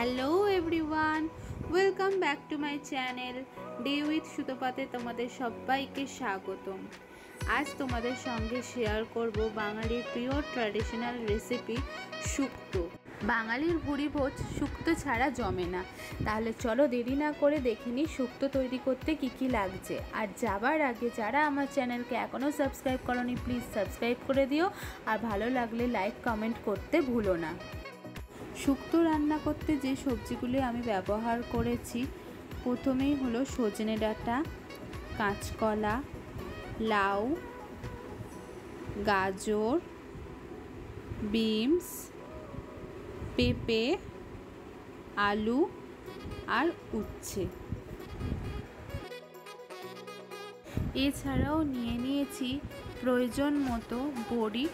Hello everyone, welcome back to my channel day with সুতোপাতে তোমাদের সবাইকে স্বাগতম। আজ তোমাদের সঙ্গে শেয়ার করব বাঙালির প্রিয় ট্র্যাডিশনাল রেসিপি শুক্তো। বাঙালির ভুরিভোজ শুক্তো ছাড়া জমে না। তাহলে চলো দেরি না করে দেখে নিই শুক্তো তৈরি করতে কি কি লাগছে। আর যাবার আগে যারা আমার চ্যানেলকে এখনও সাবস্ক্রাইব করোনি প্লিজ সাবস্ক্রাইব করে দিও, আর ভালো লাগলে লাইক কমেন্ট করতে ভুলো না। শুক্তো রান্না করতে যে সবজিগুলি আমি ব্যবহার করেছি, প্রথমেই হলো সজনে ডাঁটা, কাঁচকলা, লাউ, গাজর, বিনস, পেঁপে, আলু আর উচ্ছে। এছাড়াও নিয়ে নিয়েছি প্রয়োজন মতো বড়ি,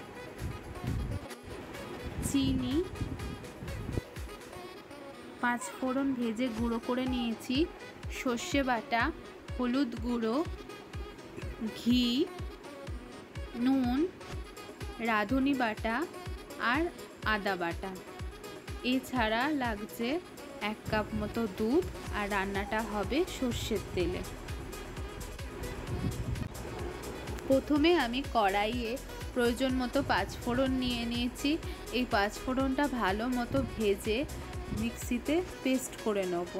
চিনি, পাঁচফোড়ন ভেজে গুঁড়ো করে নিয়েছি, সর্ষে বাটা, হলুদ গুঁড়ো, ঘি, নুন, রাঁধুনি বাটা আর আদা বাটা। এছাড়া লাগছে 1 কাপ মতো দুধ, আর রান্নাটা হবে সর্ষের তেলে। প্রথমে আমি কড়াইয়ে প্রয়োজন মতো পাঁচফোড়ন নিয়ে নিয়েছি। এই পাঁচফোড়নটা ভালো মতো ভেজে মিক্সিতে পেস্ট করে নেব।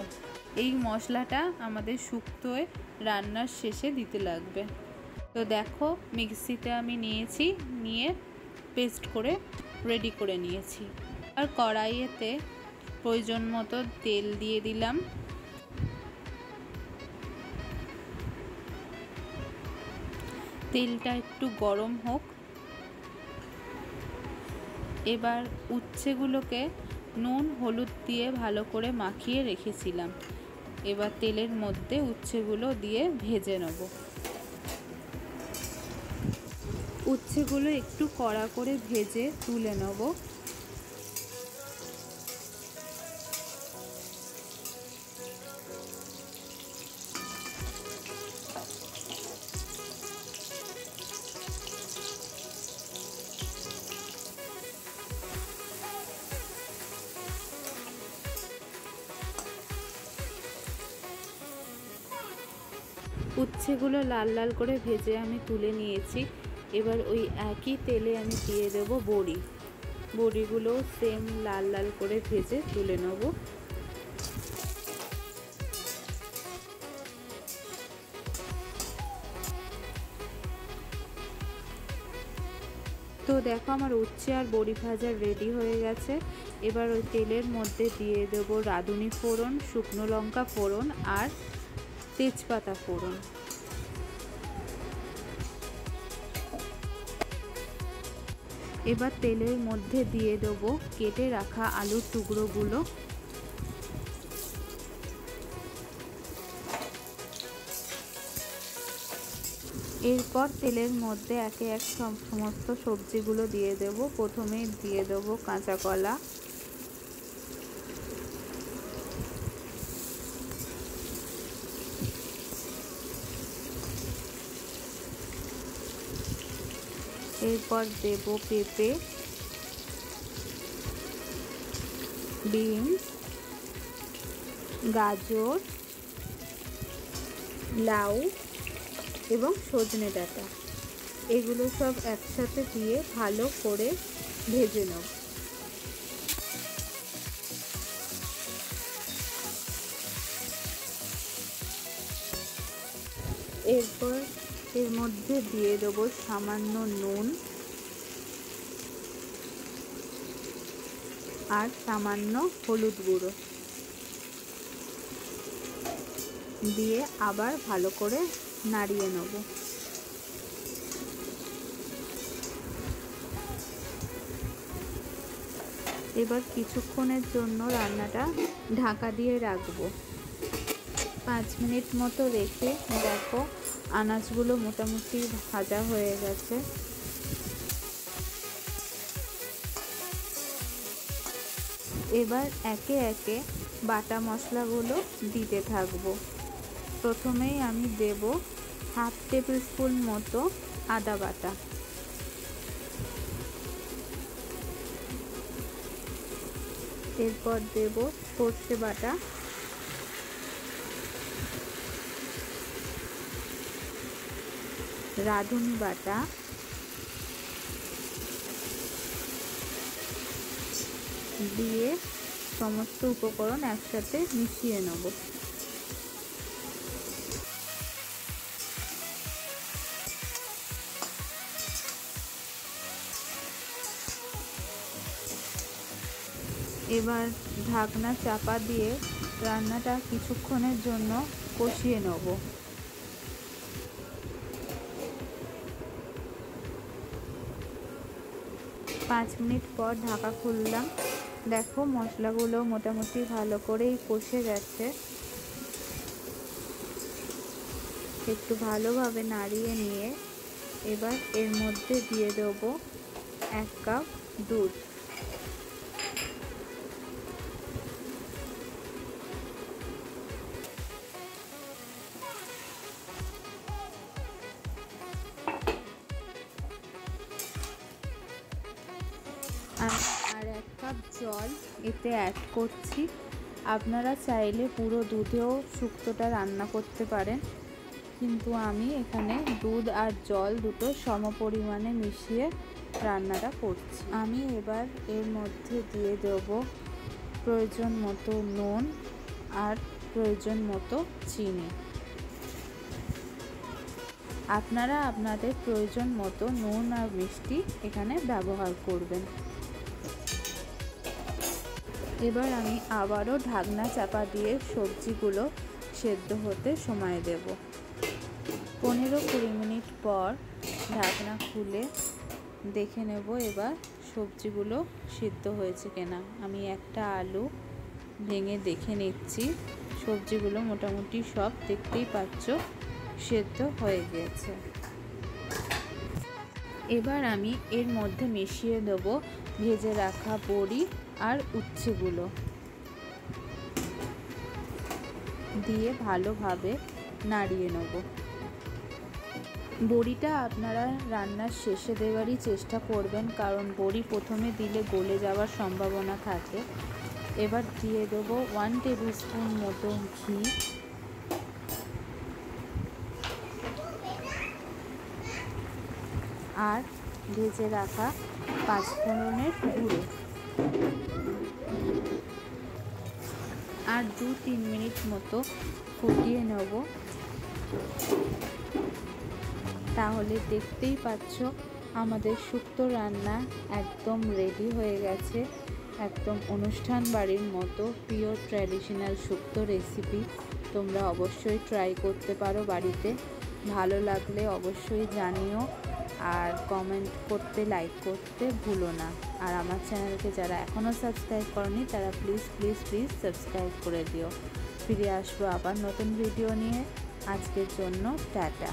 এই মশলাটা আমাদের শুক্তোয় রান্নার শেষে দিতে লাগবে। তো দেখো মিক্সিতে আমি নিয়ে পেস্ট করে রেডি করে নিয়েছি। আর কড়াইয়েতে প্রয়োজন মতো তেল দিয়ে দিলাম। তেলটা একটু গরম হোক। এবার উচ্ছেগুলোকে নুন হলুদ দিয়ে ভালো করে মাখিয়ে রেখেছিলাম। এবার তেলের মধ্যে উচ্ছেগুলো দিয়ে ভেজে নেব। উচ্ছেগুলো একটু কড়া করে ভেজে তুলে নেব। উচ্ছেগুলো লাল লাল করে ভেজে আমি তুলে নিয়েছি। এবার ওই একই তেলে আমি দিয়ে দেব বড়িগুলো সেম লাল লাল করে ভেজে তুলে নেব। তো দেখো আমার উচ্ছে আর বড়ি ভাজা রেডি হয়ে গেছে। এবার ওই তেলের মধ্যে দিয়ে দেব রাঁধুনি ফোড়ন, শুকনো লঙ্কা ফোড়ন আর তেজপাতা ফোড়ন। এবার তেলের মধ্যে দিয়ে দেব কেটে রাখা আলুর টুকরোগুলো। এরপর তেলের মধ্যে একে এক সমস্ত সবজিগুলো দিয়ে দেব। প্রথমে দিয়ে দেব কাঁচা কলা, এরপর দেব পেঁপে, বিনস, গাজর, লাউ এবং সজনে ডাঁটা। এগুলো সব একসাথে দিয়ে ভালো করে ভেজে নেব। এরপর এর মধ্যে দিয়ে দেবো সামান্য নুন আর সামান্য হলুদ গুঁড়ো দিয়ে আবার ভালো করে নাড়িয়ে নেব। এবার কিছুক্ষণের জন্য রান্নাটা ঢাকা দিয়ে রাখবো। 5 মিনিট মতো রেখে দেখো আনাজগুলো মোটামুটি ভাজা হয়ে গেছে। এবার একে একে বাটা মশলাগুলো দিতে থাকবো। প্রথমেই আমি দেব 1/2 টেবিল স্পুন মতো আদা বাটা, এরপর দেব সর্ষে বাটা, রাঁধুনি বাটা, দিয়ে সমস্ত উপকরণ একসাথে মিশিয়ে নেব। এবার ঢাকনা চাপা দিয়ে রান্নাটা কিছুক্ষণের জন্য কষিয়ে নেব। 5 মিনিট পর ঢাকা খুললাম। দেখো মশলাগুলো মোটামুটি ভালো করেই কষে গেছে। একটু ভালোভাবে নাড়িয়ে নিয়ে এবার এর মধ্যে দিয়ে দেব 1 কাপ দুধ। আর 1 কাপ জল এতে অ্যাড করছি। আপনারা চাইলে পুরো দুধেও শুক্তোটা রান্না করতে পারেন, কিন্তু আমি এখানে দুধ আর জল দুটো সম পরিমাণে মিশিয়ে রান্নাটা করছি। আমি এবার এর মধ্যে দিয়ে দেব প্রয়োজন মতো নুন আর প্রয়োজন মতো চিনি। আপনারা আপনাদের প্রয়োজন মতো নুন আর মিষ্টি এখানে ব্যবহার করবেন। এবার আমি আবারও ঢাকনা চাপা দিয়ে সবজিগুলো সেদ্ধ হতে সময় দেব। 15-20 মিনিট পর ঢাকনা খুলে দেখে নেব এবার সবজিগুলো সিদ্ধ হয়েছে কিনা। আমি একটা আলু ভেঙে দেখে নিচ্ছি। সবজিগুলো মোটামুটি সব দেখতেই পাচ্ছ সেদ্ধ হয়ে গেছে। এবার আমি এর মধ্যে মিশিয়ে দেব ভেজে রাখা বড়ি আর উচ্ছেগুলো, দিয়ে ভালোভাবে নাড়িয়ে নেব। বড়িটা আপনারা রান্নার শেষে দেওয়ারই চেষ্টা করবেন, কারণ বড়ি প্রথমে দিলে গলে যাওয়ার সম্ভাবনা থাকে। এবার দিয়ে দেব 1 টেবিল স্পুন মতো ঘি, আর ভেজে রাখা 5 ফোড়নের গুঁড়ো, আর 2-3 মিনিট মতো ফুটিয়ে নেব। তাহলে দেখতেই পাচ্ছ আমাদের শুক্তো রান্না একদম রেডি হয়ে গেছে। একদম অনুষ্ঠান বাড়ির মতো পিওর ট্র্যাডিশনাল শুক্তো রেসিপি। তোমরা অবশ্যই ট্রাই করতে পারো বাড়িতে। ভালো লাগলে অবশ্যই জানিও, আর কমেন্ট করতে, লাইক করতে ভুলো না। আর আমার চ্যানেলকে যারা এখনও সাবস্ক্রাইব করনি তারা প্লিজ প্লিজ প্লিজ সাবস্ক্রাইব করে দিও। ফিরে আসবো আবার নতুন ভিডিও নিয়ে। আজকের জন্য টাটা।